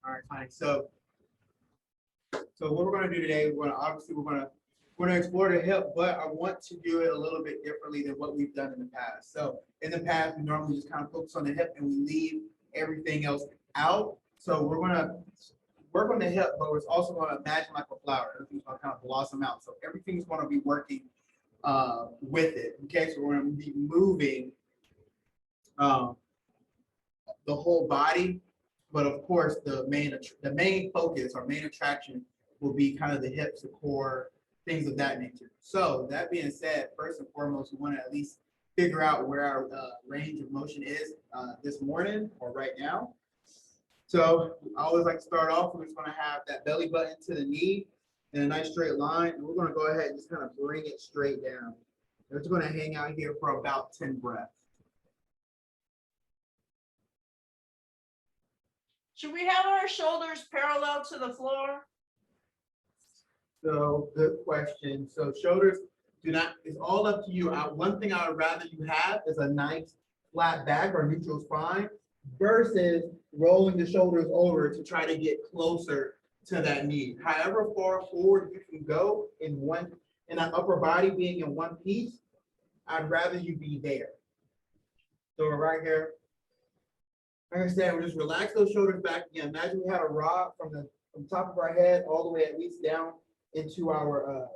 All right, fine. So what we're going to do today, we're going to explore the hip, but I want to do it a little bit differently than what we've done in the past. So in the past, we normally just kind of focus on the hip and we leave everything else out. So we're going to work on the hip, but it's also going to imagine like a flower. Everything's going to kind of blossom out. So everything's going to be working with it. Okay, so we're going to be moving the whole body, but of course the main focus or main attraction will be kind of the hips, the core, things of that nature. So that being said, first and foremost, we want to at least figure out where our range of motion is this morning or right now. So I always like to start off, we're just going to have that belly button to the knee in a nice straight line, and we're going to go ahead and just kind of bring it straight down. We're just going to hang out here for about 10 breaths. Should we have our shoulders parallel to the floor? So good question. So shoulders it's all up to you. One thing I would rather you have is a nice flat back or neutral spine versus rolling the shoulders over to try to get closer to that knee. However far forward you can go in that upper body being in one piece, I'd rather you be there. So we're right here. Like I said, we just relax those shoulders back again. Imagine we had a rod from the top of our head all the way at least down into our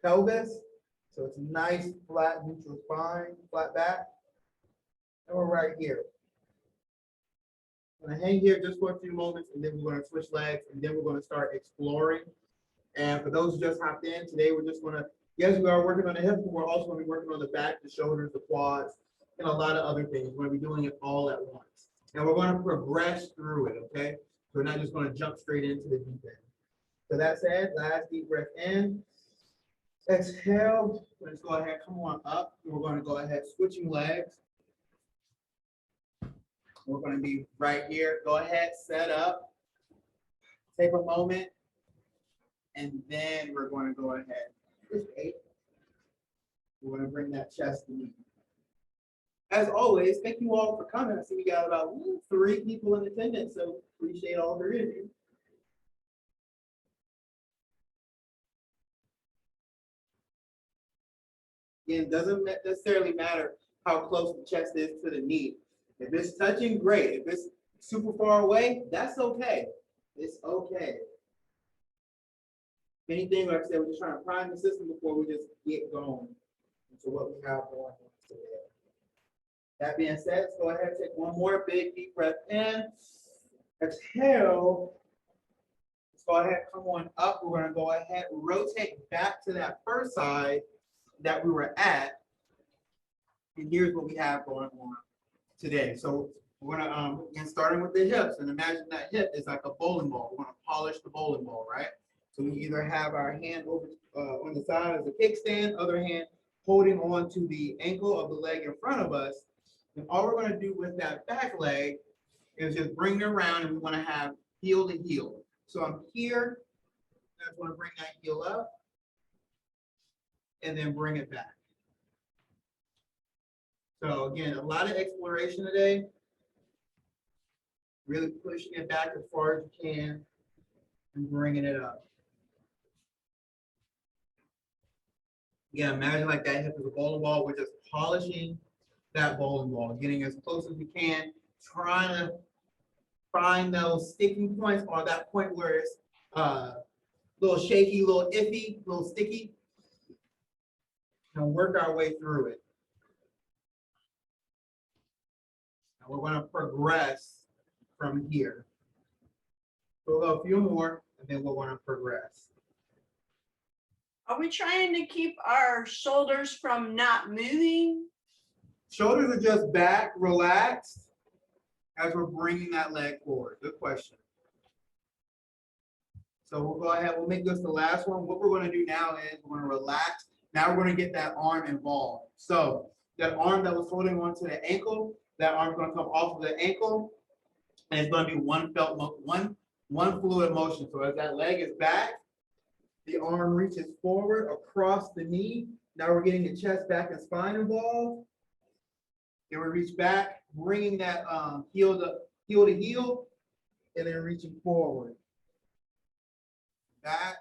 pelvis. So it's a nice flat neutral spine, flat back. And we're right here. I'm gonna hang here just for a few moments, and then we're gonna switch legs, and then we're gonna start exploring. And for those who just hopped in, today we're just gonna, yes, we are working on the hips, but we're also gonna be working on the back, the shoulders, the quads, and a lot of other things. We're gonna be doing it all at once. And we're going to progress through it, okay? So we're not just going to jump straight into the deep end. So that said, last deep breath in. Exhale. Let's go ahead, come on up. We're going to go ahead, switching legs. We're going to be right here. Go ahead, set up. Take a moment. And then we're going to go ahead. We're going to bring that chest to knee. As always, thank you all for coming. I see we got about 3 people in attendance, so appreciate all 3 of you. Again, it doesn't necessarily matter how close the chest is to the knee. If it's touching, great. If it's super far away, that's okay. It's okay. Anything, like I said, we're just trying to prime the system before we just get going into what we have going on today. That being said, let's go ahead and take one more big deep breath in. Exhale. Let's go ahead, come on up. We're going to go ahead, rotate back to that first side that we were at. And here's what we have going on today. So we're going to begin starting with the hips. And imagine that hip is like a bowling ball. We're going to polish the bowling ball, right? So we either have our hand over on the side as a kickstand, other hand holding on to the ankle of the leg in front of us. And all we're going to do with that back leg is just bring it around, and we want to have heel to heel. So I'm here, I just want to bring that heel up and then bring it back. So again, a lot of exploration today. Really pushing it back as far as you can and bringing it up. Again, imagine like that hip is a bowling ball. We're just polishing that bowling ball, getting as close as we can, trying to find those sticking points or that point where it's a little shaky, a little iffy, a little sticky, and work our way through it. And we're going to progress from here. So we'll go a few more, and then we're going to progress. Are we trying to keep our shoulders from not moving? Shoulders are just back, relaxed, as we're bringing that leg forward. Good question. So we'll go ahead, we'll make this the last one. What we're going to do now is we're going to relax. Now we're going to get that arm involved. So that arm that was holding on to the ankle, that arm's going to come off of the ankle, and it's going to be one fluid motion. So as that leg is back, the arm reaches forward across the knee. Now we're getting the chest, back, and spine involved. Then we reach back, bringing that heel to heel, and then reaching forward. Back,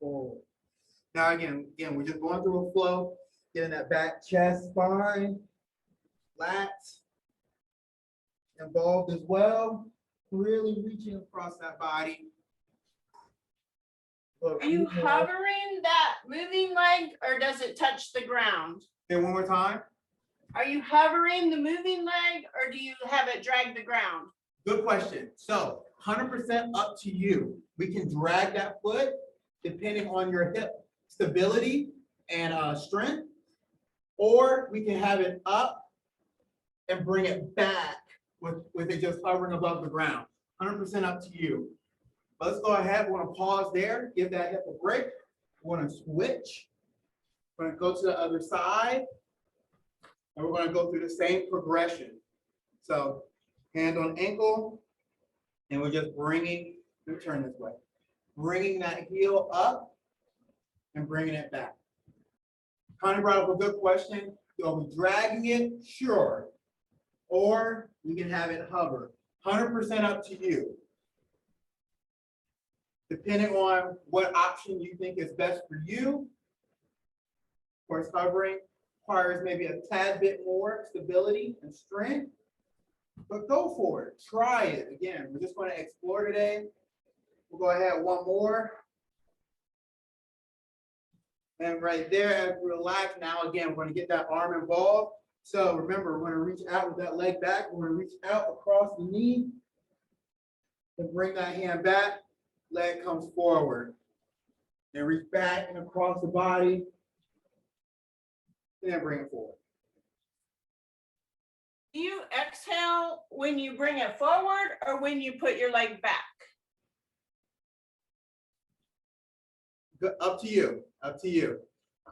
forward. Now again, we're just going through a flow, getting that back, chest, spine, lats involved as well. Really reaching across that body. Are you hovering that moving leg or does it touch the ground? Then one more time. Are you hovering the moving leg or do you have it drag the ground? Good question. So 100% up to you. We can drag that foot depending on your hip stability and strength, or we can have it up and bring it back with it just hovering above the ground. 100% up to you. Let's go ahead. We're going to pause there, give that hip a break. We're going to switch. We're going to go to the other side, and we're going to go through the same progression. So hand on ankle, and we're just bringing, let me turn this way, bringing that heel up and bringing it back. Connie brought up a good question. Are we dragging it? Sure. Or we can have it hover. 100% up to you. Depending on what option you think is best for you. Of course, hovering requires maybe a tad bit more stability and strength, but go for it. Try it. Again, we're just going to explore today. We'll go ahead one more. And right there, as we relax, now again, we're going to get that arm involved. So remember, we're going to reach out with that leg back. We're going to reach out across the knee and bring that hand back. Leg comes forward. Then reach back and across the body. And then bring it forward. Do you exhale when you bring it forward or when you put your leg back? Up to you. Up to you.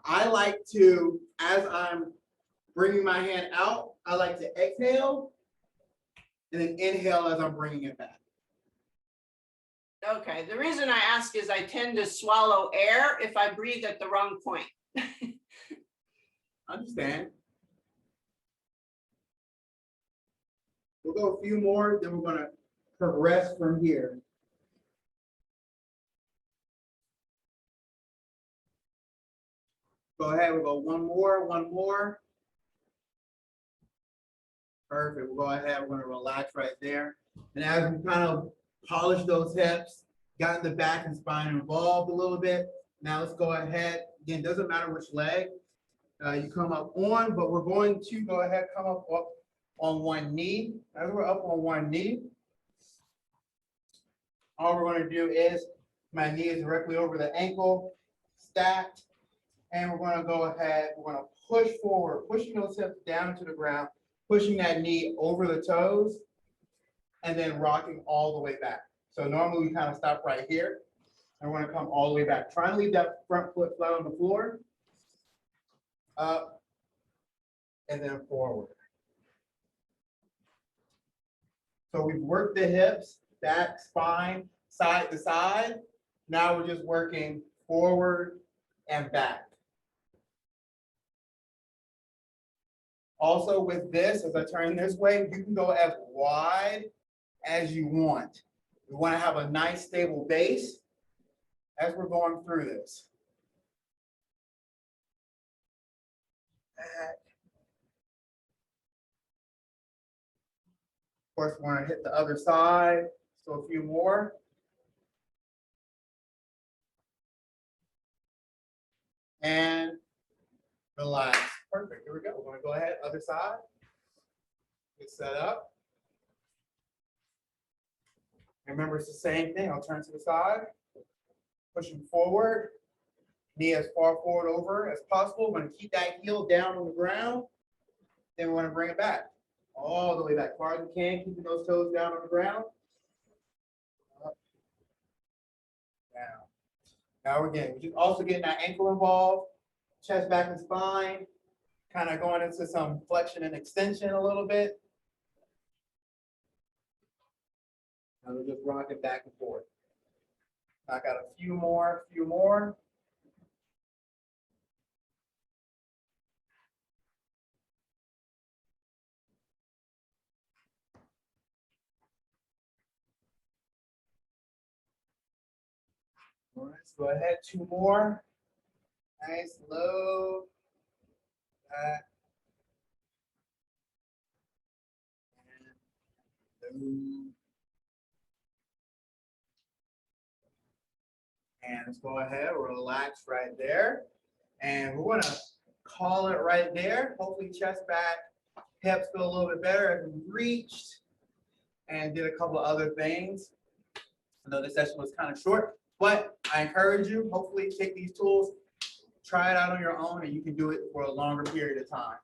I like to, as I'm bringing my hand out, I like to exhale and then inhale as I'm bringing it back. Okay, the reason I ask is I tend to swallow air if I breathe at the wrong point. Understand. We'll go a few more, then we're going to progress from here. Go ahead, we'll go one more. Perfect, we'll go ahead, we're gonna relax right there. And as we kind of polish those hips, gotten the back and spine involved a little bit, now let's go ahead. Again, doesn't matter which leg you come up on, but we're going to go ahead, come up on one knee. As we're up on one knee, all we're gonna do is, my knee is directly over the ankle, stacked. And we're going to go ahead, we're going to push forward, pushing those hips down to the ground, pushing that knee over the toes, and then rocking all the way back. So normally we kind of stop right here, and we're going to come all the way back. Trying to leave that front foot flat on the floor, up, and then forward. So we've worked the hips, back, spine, side to side. Now we're just working forward and back. Also with this, as I turn this way, you can go as wide as you want. We want to have a nice stable base as we're going through this. Back. Of course, we want to hit the other side. So a few more. And relax. Perfect. Here we go. We're going to go ahead, other side. Get set up. Remember, it's the same thing. I'll turn to the side, pushing forward, knee as far forward over as possible. We're going to keep that heel down on the ground. Then we're going to bring it back, all the way back, far as we can, keeping those toes down on the ground. Up, down. Now we're just also getting that ankle involved, chest, back, and spine. Kind of going into some flexion and extension a little bit. And we'll just rock it back and forth. I got a few more. All right, let's go ahead, 2 more. Nice, low. Back. And low. And let's go ahead, relax right there. And we're gonna call it right there. Hopefully chest back, hips feel a little bit better as we reached and did a couple of other things. I know this session was kind of short, but I encourage you, hopefully take these tools, try it out on your own, and you can do it for a longer period of time.